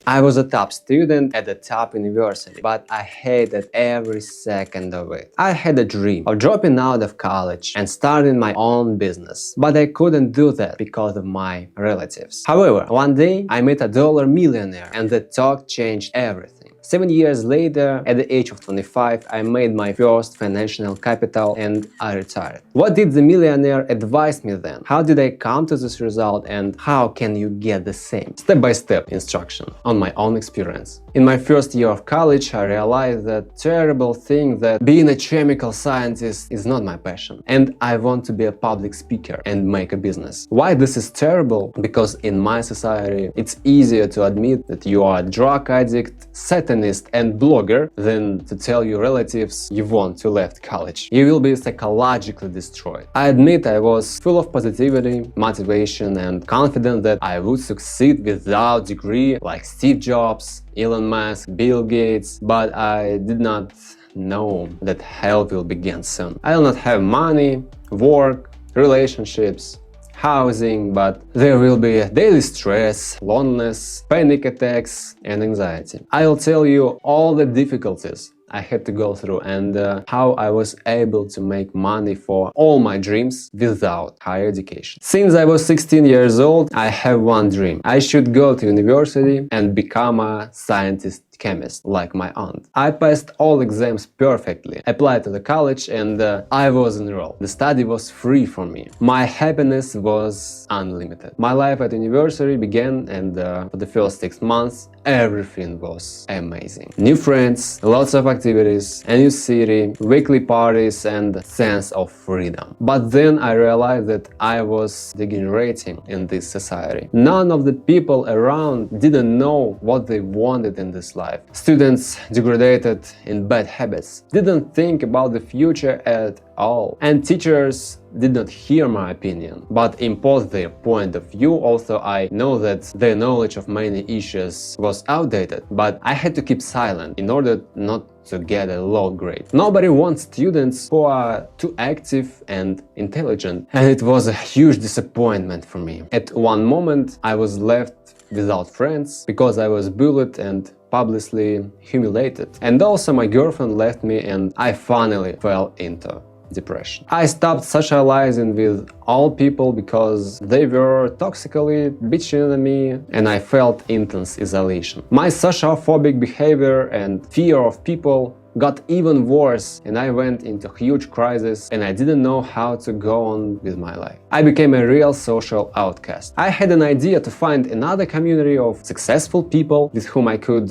I was a top student at a top university, but I hated every second of it. I had a dream of dropping out of college and starting my own business, but I couldn't do that because of my relatives. However, one day I met a dollar millionaire and the talk changed everything. 7 years later, at the age of 25, I made my first financial capital and I retired. What did the millionaire advise me then? How did I come to this result and how can you get the same? Step-by-step instruction on my own experience. In my first year of college, I realized that terrible thing that being a chemical scientist is not my passion. And I want to be a public speaker and make a business. Why this is terrible? Because in my society, it's easier to admit that you are a drug addict, Satanist and blogger than to tell your relatives you want to left college. You will be psychologically destroyed. I admit I was full of positivity, motivation and confident that I would succeed without degree like Steve Jobs, Elon Musk, Bill Gates, but I did not know that hell will begin soon. I will not have money, work, relationships, housing, but there will be daily stress, loneliness, panic attacks and anxiety. I will tell you all the difficulties I had to go through and how I was able to make money for all my dreams without higher education. Since I was 16 years old, I have one dream. I should go to university and become a scientist chemist like my aunt. I passed all exams perfectly, applied to the college and I was enrolled. The study was free for me. My happiness was unlimited. My life at university began and for the first 6 months everything was amazing. New friends, lots of activities, a new city, weekly parties and sense of freedom. But then I realized that I was degenerating in this society. None of the people around didn't know what they wanted in this life. Students degraded in bad habits, didn't think about the future at all. And teachers did not hear my opinion, but imposed their point of view. Also, I know that their knowledge of many issues was outdated, but I had to keep silent in order not to get a low grade. Nobody wants students who are too active and intelligent, and it was a huge disappointment for me. At one moment, I was left without friends because I was bullied and publicly humiliated. And also my girlfriend left me and I finally fell into depression. I stopped socializing with all people because they were toxically bitching at me and I felt intense isolation. My sociophobic behavior and fear of people got even worse and I went into huge crisis and I didn't know how to go on with my life. I became a real social outcast. I had an idea to find another community of successful people with whom I could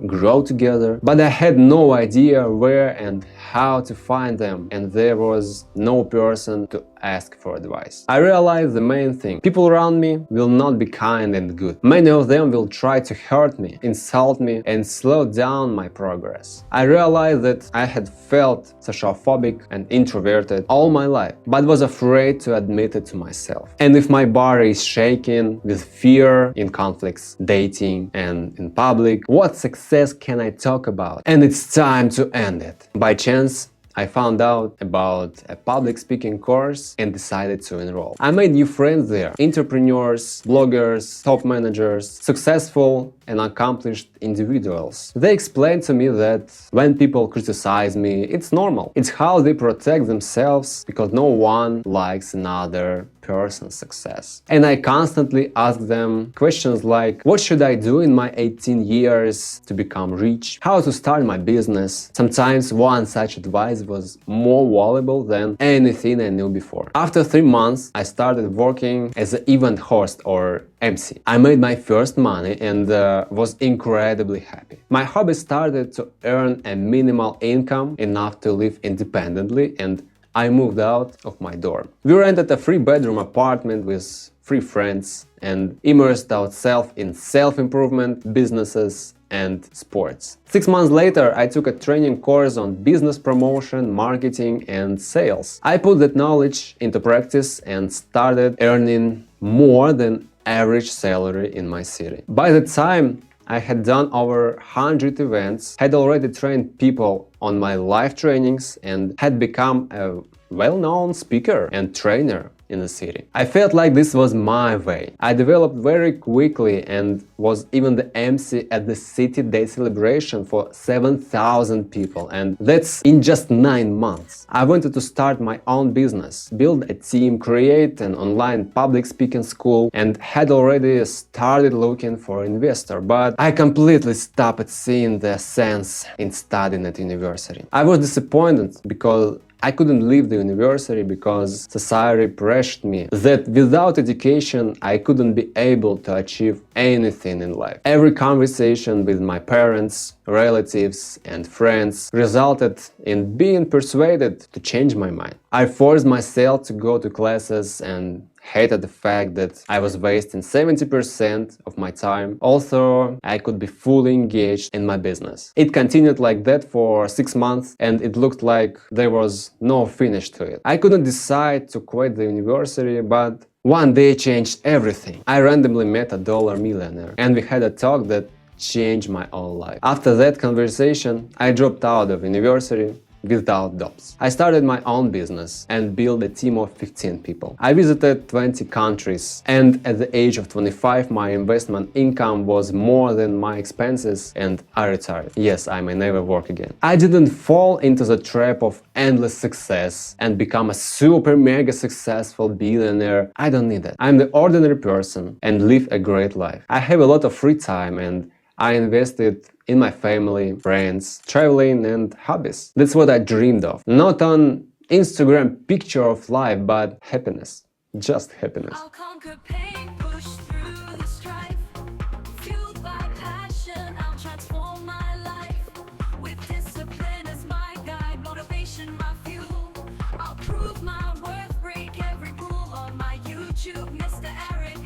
grow together, but I had no idea where and how to find them and there was no person to ask for advice. I realized the main thing: people around me will not be kind and good. Many of them will try to hurt me, insult me and slow down my progress. I realized that I had felt sociophobic and introverted all my life, but was afraid to admit it to myself. And if my body is shaking with fear in conflicts, dating and in public, what success can I talk about? And it's time to end it. By chance, I found out about a public speaking course and decided to enroll. I made new friends there: entrepreneurs, bloggers, top managers, successful and accomplished individuals. They explained to me that when people criticize me, it's normal. It's how they protect themselves because no one likes another person's success. And I constantly ask them questions like, what should I do in my 18 years to become rich? How to start my business? Sometimes one such advice was more valuable than anything I knew before. After 3 months, I started working as an event host or MC. I made my first money and was incredibly happy. My hobby started to earn a minimal income enough to live independently and I moved out of my dorm. We rented a 3-bedroom apartment with 3 friends and immersed ourselves in self-improvement, businesses and sports. 6 months later, I took a training course on business promotion, marketing and sales. I put that knowledge into practice and started earning more than average salary in my city. By the time I had done over 100 events, had already trained people on my live trainings and had become a well-known speaker and trainer in the city. I felt like this was my way. I developed very quickly and was even the MC at the City Day celebration for 7,000 people, and that's in just 9 months. I wanted to start my own business, build a team, create an online public speaking school, and had already started looking for an investor, but I completely stopped seeing the sense in studying at university. I was disappointed because I couldn't leave the university because society pressured me that without education I couldn't be able to achieve anything in life. Every conversation with my parents, relatives and friends resulted in being persuaded to change my mind. I forced myself to go to classes and hated the fact that I was wasting 70% of my time, although I could be fully engaged in my business. It continued like that for 6 months and it looked like there was no finish to it. I couldn't decide to quit the university, but one day changed everything. I randomly met a dollar millionaire and we had a talk that changed my whole life. After that conversation, I dropped out of university without doubts. I started my own business and built a team of 15 people. I visited 20 countries and at the age of 25 my investment income was more than my expenses and I retired. Yes, I may never work again. I didn't fall into the trap of endless success and become a super mega successful billionaire. I don't need that. I'm the ordinary person and live a great life. I have a lot of free time and I invested in my family, friends, traveling and hobbies. That's what I dreamed of. Not an Instagram picture of life, but happiness. Just happiness. I'll conquer pain, push through the strife. Fueled by passion, I'll transform my life. With discipline as my guide, motivation my fuel. I'll prove my worth, break every rule on my YouTube, Mr. Arik.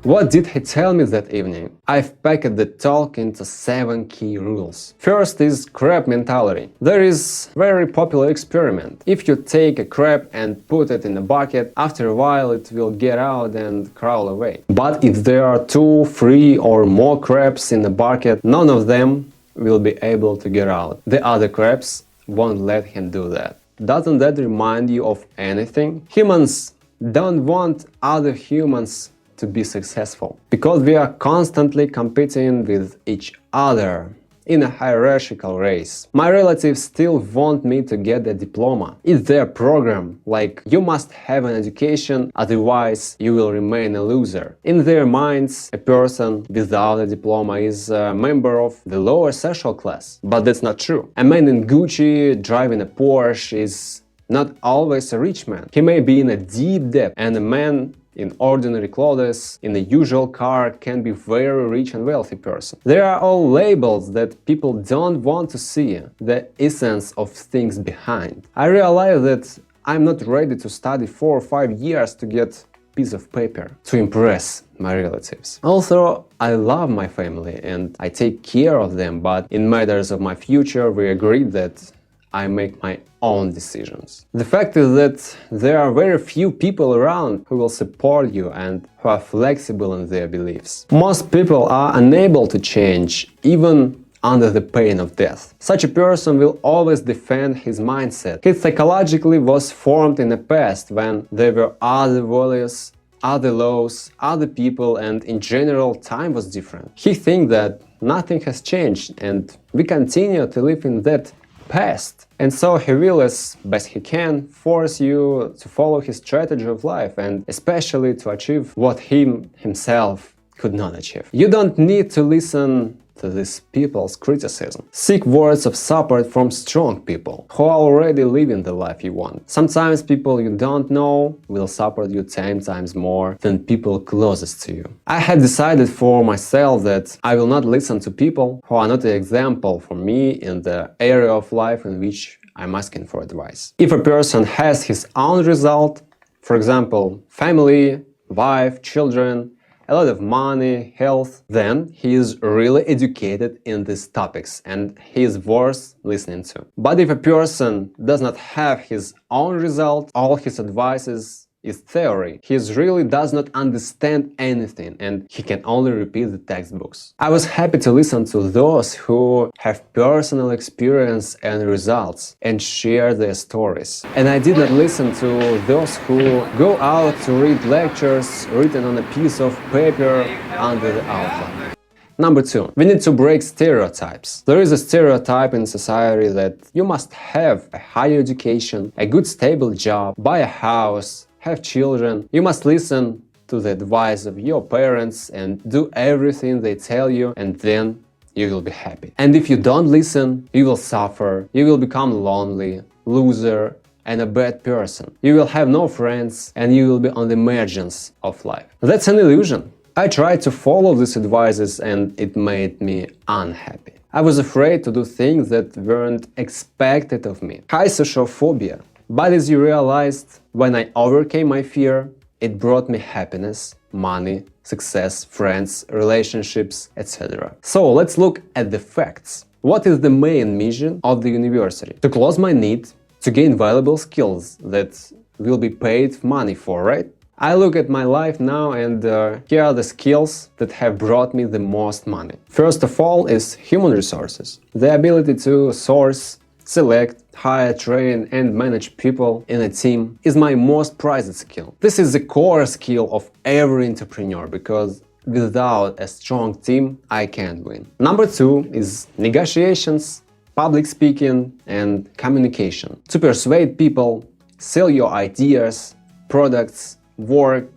What did he tell me that evening? I've packed the talk into 7 key rules. First is crab mentality. There is very popular experiment. If you take a crab and put it in a bucket, after a while it will get out and crawl away. But if there are 2, 3 or more crabs in the bucket, none of them will be able to get out. The other crabs won't let him do that. Doesn't that remind you of anything? Humans don't want other humans to be successful because we are constantly competing with each other in a hierarchical race. My relatives still want me to get a diploma. It's their program, like you must have an education, otherwise you will remain a loser. In their minds, a person without a diploma is a member of the lower social class. But that's not true. A man in Gucci driving a Porsche is not always a rich man. He may be in a deep debt, and a man in ordinary clothes, in a usual car, can be very rich and wealthy person. There are all labels that people don't want to see, the essence of things behind. I realize that I'm not ready to study 4 or 5 years to get a piece of paper to impress my relatives. Also, I love my family and I take care of them, but in matters of my future, we agreed that I make my own decisions. The fact is that there are very few people around who will support you and who are flexible in their beliefs. Most people are unable to change, even under the pain of death. Such a person will always defend his mindset. He psychologically was formed in the past when there were other values, other laws, other people, and in general time was different. He thinks that nothing has changed and we continue to live in that past. And so he will, as best he can, force you to follow his strategy of life and especially to achieve what he himself could not achieve. You don't need to listen to these people's criticism. Seek words of support from strong people who are already living the life you want. Sometimes people you don't know will support you 10 times more than people closest to you. I had decided for myself that I will not listen to people who are not an example for me in the area of life in which I'm asking for advice. If a person has his own result, for example, family, wife, children, a lot of money, health, then he is really educated in these topics and he is worth listening to. But if a person does not have his own result, all his advice is is theory. He really does not understand anything and he can only repeat the textbooks. I was happy to listen to those who have personal experience and results and share their stories. And I did not listen to those who go out to read lectures written on a piece of paper under the outline. Number 2. We need to break stereotypes. There is a stereotype in society that you must have a higher education, a good stable job, buy a house, have children. You must listen to the advice of your parents and do everything they tell you, and then you will be happy. And if you don't listen, you will suffer, you will become lonely, loser, and a bad person. You will have no friends and you will be on the margins of life. That's an illusion. I tried to follow these advices and it made me unhappy. I was afraid to do things that weren't expected of me. High sociophobia. But as you realized, when I overcame my fear, it brought me happiness, money, success, friends, relationships, etc. So let's look at the facts. What is the main mission of the university? To close my need, to gain valuable skills that will be paid money for, right? I look at my life now and here are the skills that have brought me the most money. First of all is human resources. The ability to source, select, hire, train and manage people in a team is my most prized skill. This is the core skill of every entrepreneur because without a strong team, I can't win. Number 2 is negotiations, public speaking and communication. To persuade people, sell your ideas, products, work,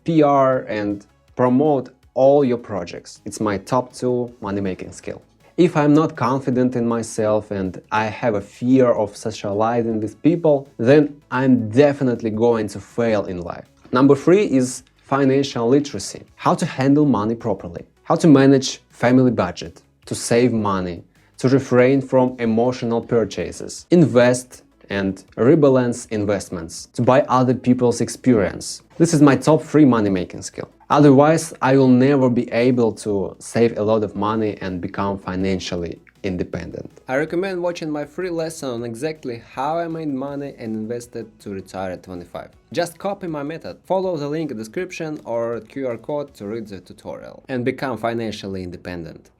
PR and promote all your projects. It's my top 2 money-making skill. If I'm not confident in myself and I have a fear of socializing with people, then I'm definitely going to fail in life. Number 3 is financial literacy. How to handle money properly. How to manage family budget. To save money. To refrain from emotional purchases. Invest and rebalance investments, to buy other people's experience. This is my top 3 money-making skill. Otherwise, I will never be able to save a lot of money and become financially independent. I recommend watching my free lesson on exactly how I made money and invested to retire at 25. Just copy my method, follow the link in the description or QR code to read the tutorial and become financially independent.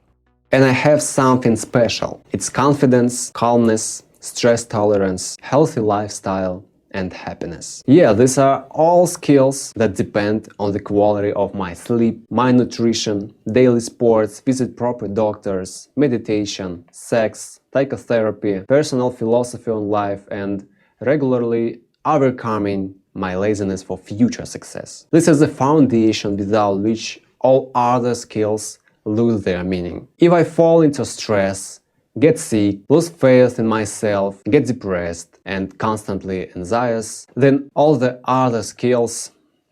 And I have something special. It's confidence, calmness, stress tolerance, healthy lifestyle, and happiness. Yeah, these are all skills that depend on the quality of my sleep, my nutrition, daily sports, visit proper doctors, meditation, sex, psychotherapy, personal philosophy on life, and regularly overcoming my laziness for future success. This is the foundation without which all other skills lose their meaning. If I fall into stress, get sick, lose faith in myself, get depressed and constantly anxious, then all the other skills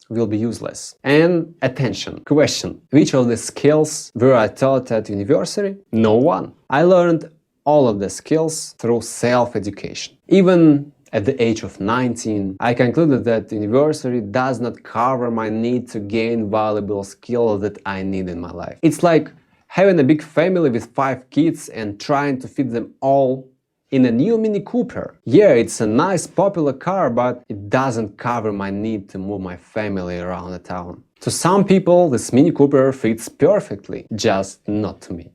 will be useless. And attention. Question. Which of the skills were I taught at university? No one. I learned all of the skills through self-education. Even at the age of 19, I concluded that university does not cover my need to gain valuable skills that I need in my life. It's like having a big family with 5 kids and trying to fit them all in a new Mini Cooper. Yeah, it's a nice popular car, but it doesn't cover my need to move my family around the town. To some people, this Mini Cooper fits perfectly, just not to me.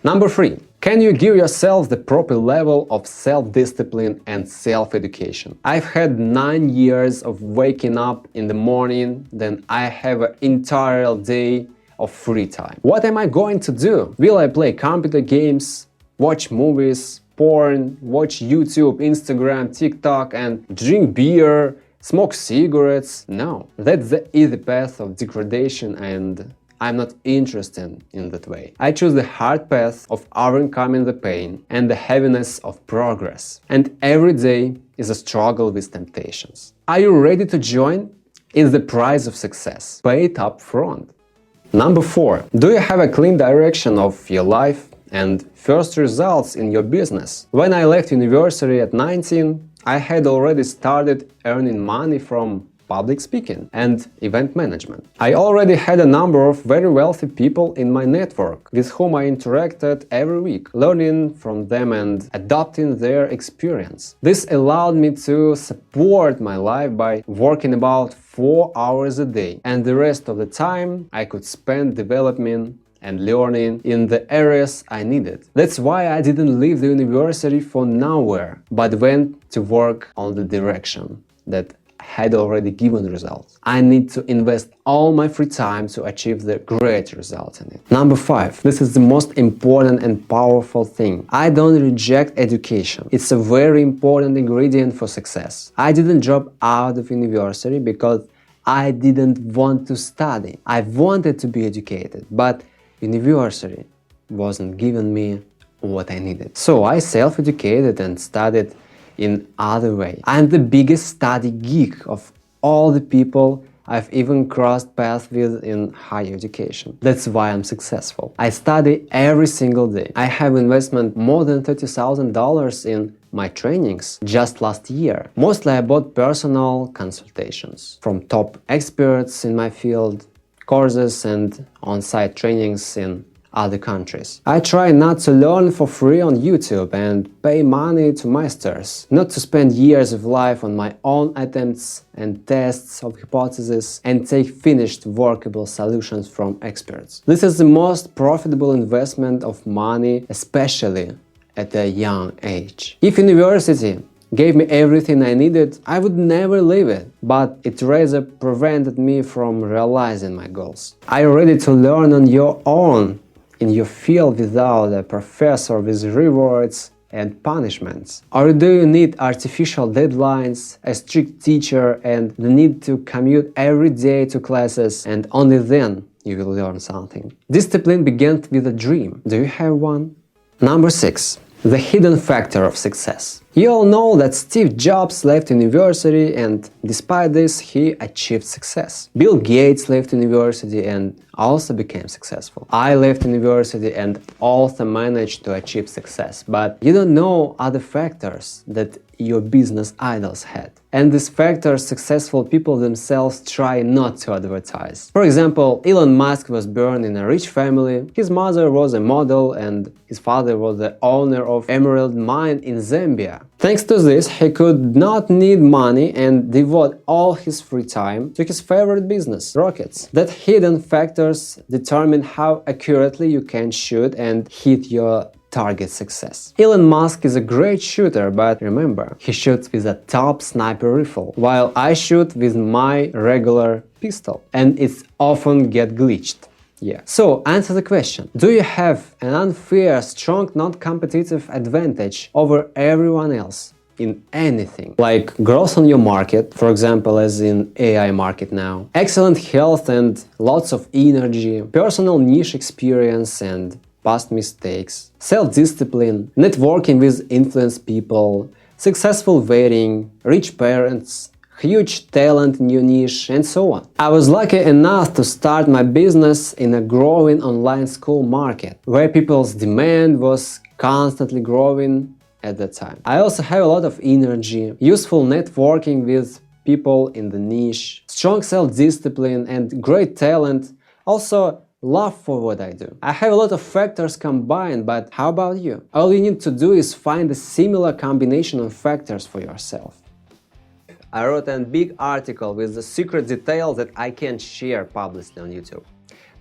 Number 3. Can you give yourself the proper level of self-discipline and self-education? I've had 9 years of waking up in the morning, then I have an entire day of free time. What am I going to do? Will I play computer games, watch movies, porn, watch YouTube, Instagram, TikTok and drink beer, smoke cigarettes? No, that's the easy path of degradation and I'm not interested in that way. I choose the hard path of overcoming the pain and the heaviness of progress. And every day is a struggle with temptations. Are you ready to join? It's the price of success. Pay it up front. Number 4. Do you have a clean direction of your life and first results in your business? When I left university at 19, I had already started earning money from public speaking and event management. I already had a number of very wealthy people in my network with whom I interacted every week, learning from them and adopting their experience. This allowed me to support my life by working about 4 hours a day, and the rest of the time I could spend developing and learning in the areas I needed. That's why I didn't leave the university for nowhere, but went to work on the direction that had already given results. I need to invest all my free time to achieve the great results in it. Number 5. This is the most important and powerful thing. I don't reject education. It's a very important ingredient for success. I didn't drop out of university because I didn't want to study. I wanted to be educated, but university wasn't giving me what I needed. So I self-educated and studied in other way. I'm the biggest study geek of all the people I've even crossed paths with in higher education. That's why I'm successful. I study every single day. I have investment more than $30,000 in my trainings just last year. Mostly I bought personal consultations from top experts in my field, courses and on-site trainings in other countries. I try not to learn for free on YouTube and pay money to masters, not to spend years of life on my own attempts and tests of hypotheses and take finished workable solutions from experts. This is the most profitable investment of money, especially at a young age. If university gave me everything I needed, I would never leave it, but it rather prevented me from realizing my goals. Are you ready to learn on your own in your field without a professor with rewards and punishments? Or do you need artificial deadlines, a strict teacher, and the need to commute every day to classes, and only then you will learn something? Discipline begins with a dream. Do you have one? Number 6. The hidden factor of success. You all know that Steve Jobs left university and despite this he achieved success. Bill Gates left university and also became successful. I left university and also managed to achieve success, but you don't know other factors that your business idols had. And these factors successful people themselves try not to advertise. For example, Elon Musk was born in a rich family, his mother was a model and his father was the owner of emerald mine in Zambia. Thanks to this, he could not need money and devote all his free time to his favorite business, rockets. That hidden factors determine how accurately you can shoot and hit your target success. Elon Musk is a great shooter, but remember, he shoots with a top sniper rifle, while I shoot with my regular pistol, and it's often get glitched. Yeah. So, answer the question. Do you have an unfair, strong, non-competitive advantage over everyone else in anything? Like growth on your market, for example, as in AI market now, excellent health and lots of energy, personal niche experience and past mistakes, self-discipline, networking with influenced people, successful wedding, rich parents, huge talent in your niche, and so on. I was lucky enough to start my business in a growing online school market, where people's demand was constantly growing at that time. I also have a lot of energy, useful networking with people in the niche, strong self-discipline and great talent, also love for what I do. I have a lot of factors combined, but how about you? All you need to do is find a similar combination of factors for yourself. I wrote a big article with the secret details that I can't share publicly on YouTube.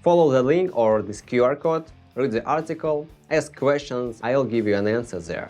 Follow the link or this QR code, read the article, ask questions, I'll give you an answer there.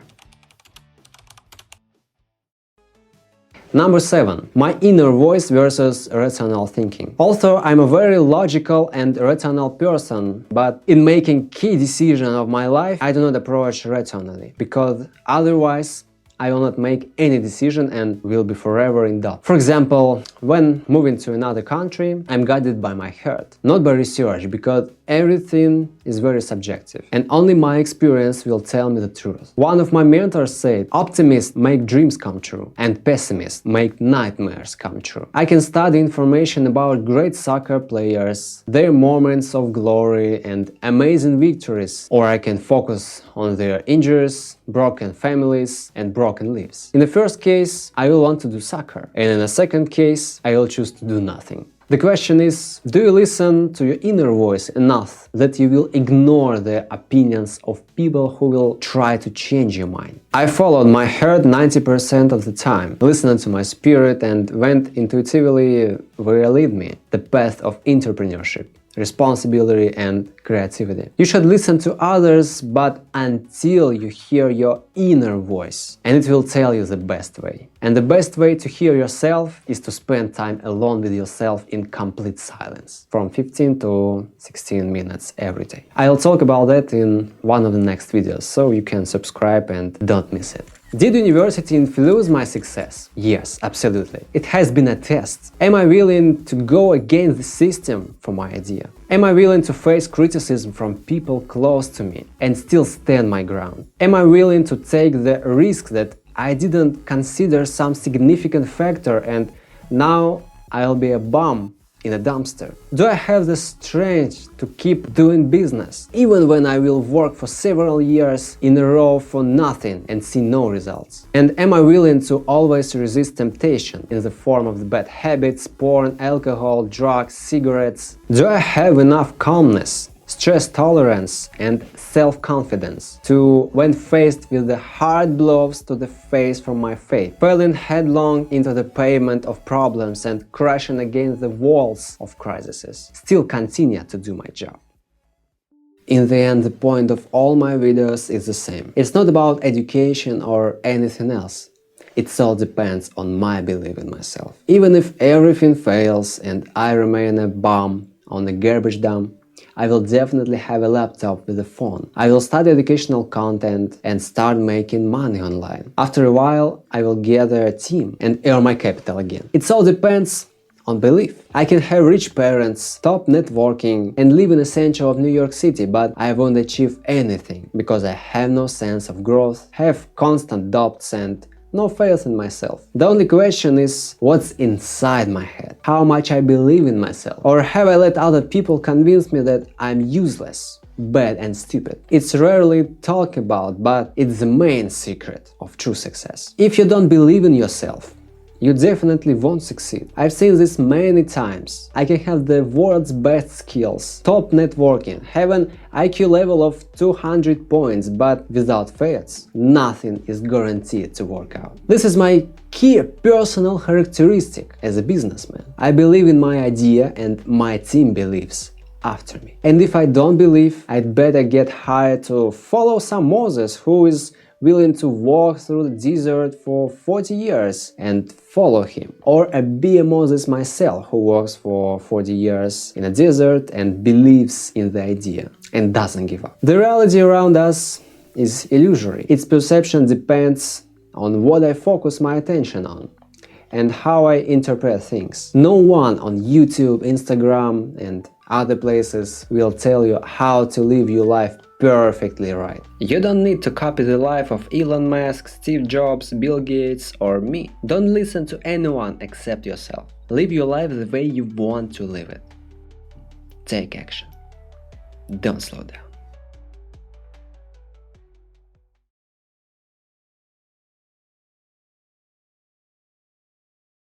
Number 7. My inner voice versus rational thinking. Although I'm a very logical and rational person, but in making key decisions of my life, I do not approach rationally, because otherwise I will not make any decision and will be forever in doubt. For example, when moving to another country, I'm guided by my heart, not by research, because everything is very subjective and only my experience will tell me the truth. One of my mentors said, optimists make dreams come true and pessimists make nightmares come true. I can study information about great soccer players, their moments of glory and amazing victories, or I can focus on their injuries, broken families and broken lives. In the first case, I will want to do soccer, and in the second case, I will choose to do nothing. The question is, do you listen to your inner voice enough that you will ignore the opinions of people who will try to change your mind? I followed my heart 90% of the time, listened to my spirit and went intuitively where it led me, the path of entrepreneurship, responsibility and creativity. You should listen to others, but until you hear your inner voice, and it will tell you the best way. And the best way to hear yourself is to spend time alone with yourself in complete silence, from 15 to 16 minutes every day. I'll talk about that in one of the next videos, so you can subscribe and don't miss it. Did university influence my success? Yes, absolutely. It has been a test. Am I willing to go against the system for my idea? Am I willing to face criticism from people close to me and still stand my ground? Am I willing to take the risk that I didn't consider some significant factor and now I'll be a bum in a dumpster? Do I have the strength to keep doing business, even when I will work for several years in a row for nothing and see no results? And am I willing to always resist temptation in the form of the bad habits, porn, alcohol, drugs, cigarettes? Do I have enough calmness, stress tolerance and self-confidence to, when faced with the hard blows to the face from my faith, falling headlong into the pavement of problems and crashing against the walls of crises, still continue to do my job? In the end, the point of all my videos is the same. It's not about education or anything else. It all depends on my belief in myself. Even if everything fails and I remain a bum on the garbage dump, I will definitely have a laptop with a phone. I will study educational content and start making money online. After a while, I will gather a team and earn my capital again. It all depends on belief. I can have rich parents, top networking and live in the center of New York City, but I won't achieve anything because I have no sense of growth, have constant doubts and no faith in myself. The only question is what's inside my head, how much I believe in myself, or have I let other people convince me that I'm useless, bad and stupid? It's rarely talked about, but it's the main secret of true success. If you don't believe in yourself, you definitely won't succeed. I've seen this many times. I can have the world's best skills, top networking, have an IQ level of 200 points, but without faith, nothing is guaranteed to work out. This is my key personal characteristic as a businessman. I believe in my idea and my team believes after me. And if I don't believe, I'd better get hired to follow some Moses who is willing to walk through the desert for 40 years and follow him. Or be a Moses myself who works for 40 years in a desert and believes in the idea and doesn't give up. The reality around us is illusory. Its perception depends on what I focus my attention on and how I interpret things. No one on YouTube, Instagram and other places will tell you how to live your life perfectly right. You don't need to copy the life of Elon Musk, Steve Jobs, Bill Gates or me. Don't listen to anyone except yourself. Live your life the way you want to live it. Take action. Don't slow down.